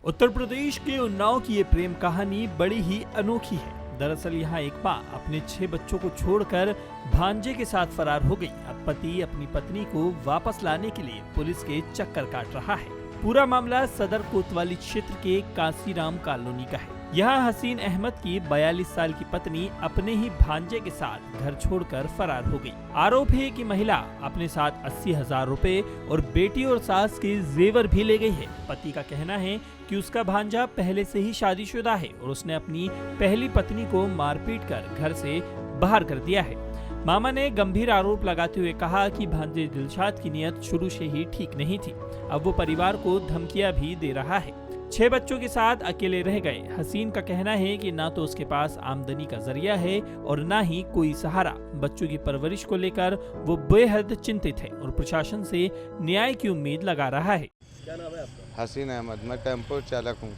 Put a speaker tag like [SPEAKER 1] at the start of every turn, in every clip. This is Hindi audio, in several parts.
[SPEAKER 1] उत्तर प्रदेश के उन्नाव की ये प्रेम कहानी बड़ी ही अनोखी है। दरअसल यहाँ एक माँ अपने 6 बच्चों को छोड़कर भांजे के साथ फरार हो गई। अब पति अपनी पत्नी को वापस लाने के लिए पुलिस के चक्कर काट रहा है। पूरा मामला सदर कोतवाली क्षेत्र के कांसीराम कॉलोनी का है। यहाँ हसीन अहमद की 42 साल की पत्नी अपने ही भांजे के साथ घर छोड़कर फरार हो गई। आरोप है कि महिला अपने साथ 80,000 रुपए और बेटी और सास के जेवर भी ले गई है। पति का कहना है कि उसका भांजा पहले से ही शादीशुदा है और उसने अपनी पहली पत्नी को मारपीट कर घर से बाहर कर दिया है। मामा ने गंभीर आरोप लगाते हुए कहा कि भांजे दिलशाद की नीयत शुरू से ही ठीक नहीं थी। अब वो परिवार को धमकियां भी दे रहा है। 6 बच्चों के साथ अकेले रह गए हसीन का कहना है कि ना तो उसके पास आमदनी का जरिया है और ना ही कोई सहारा। बच्चों की परवरिश को लेकर वो बेहद चिंतित है और प्रशासन से न्याय की उम्मीद लगा रहा है।
[SPEAKER 2] क्या नाम है आपका?
[SPEAKER 3] हसीन अहमद, मैं टेम्पो चालक हूँ।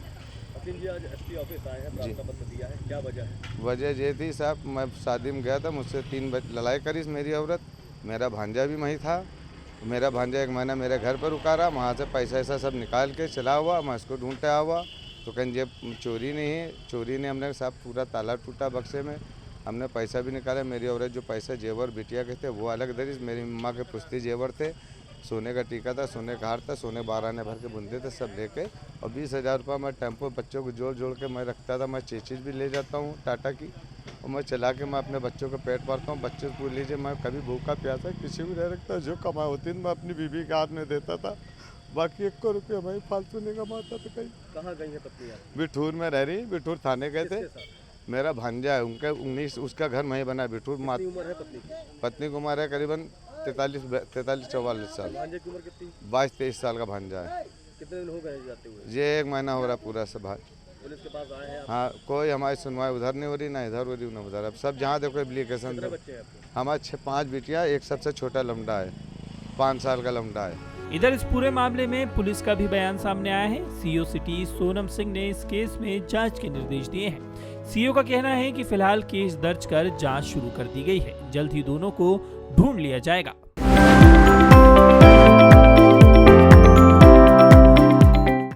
[SPEAKER 2] हसीन जी, आज एसपी ऑफिस आए हैं, प्रार्थना पत्र दिया है, क्या वजह है?
[SPEAKER 3] वजह ये थी साहब, मैं शादी में गया था, मुझसे 3 लड़ाई करी मेरी औरत। मेरा भांजा भी वहीं था। मेरा भांजा 1 महीना मेरे घर पर रुका रहा। वहाँ से पैसा ऐसा सब निकाल के चला हुआ। मैं उसको ढूंढते हुआ तो कहीं जेब चोरी नहीं है। चोरी ने हमने साहब पूरा ताला टूटा बक्से में। हमने पैसा भी निकाला। मेरी औरत जो पैसे जेवर बिटिया के थे वो अलग दरी। मेरी मम्मा के पुश्ती जेवर थे, सोने का टीका था, सोने का हार था, सोने 12 आने भर के बुनते थे, सब लेके। और 20,000 रुपये मैं टेम्पो बच्चों को जोड़ जोड़ के मैं रखता था। मैं चीज़ भी ले जाता हूँ टाटा की, और मैं चला के मैं अपने बच्चों को पेट भरता हूँ। बच्चे पूछ लीजिए, मैं कभी भूखा प्यासा किसी भी नहीं रखता। जो कमाई होती थी मैं अपनी बीवी के हाथ में देता था। बाकी 1 रुपया मैं फालतू नहीं कमाता था। कहीं
[SPEAKER 2] कहाँ गई है पत्नी आप?
[SPEAKER 3] बिठूर में रह रही। बिठूर थाने गए थे। मेरा भांजा है, उनके 19 उसका घर वहीं बना बिठूर।
[SPEAKER 2] कितनी उम्र है पत्नी की?
[SPEAKER 3] पत्नी की उम्र है करीबन 43-44 साल।
[SPEAKER 2] भांजे की उम्र कितनी?
[SPEAKER 3] 22-23 साल का भांजा है।
[SPEAKER 2] कितने दिन हो गए जाते हुए?
[SPEAKER 3] ये 1 महीना हो रहा पूरा सब।
[SPEAKER 2] पुलिस के पास आए हैं आप?
[SPEAKER 3] हाँ, कोई हमारी सुनवाई उधर नहीं हो रही, ना इधर हो रही, ना उधर। अब सब जहाँ देखो एप्लीकेशन।
[SPEAKER 2] कितने बच्चे हैं आपके?
[SPEAKER 3] हमारे 5 बिटिया, एक सबसे छोटा लमडा है, 5 साल का लमडा है।
[SPEAKER 1] इधर इस पूरे मामले में पुलिस का भी बयान सामने आया है। सीओ सिटी सोनम सिंह ने इस केस में जांच के निर्देश दिए हैं। सीओ का कहना है कि फिलहाल केस दर्ज कर जांच शुरू कर दी गई है। जल्द ही दोनों को ढूंढ लिया जाएगा।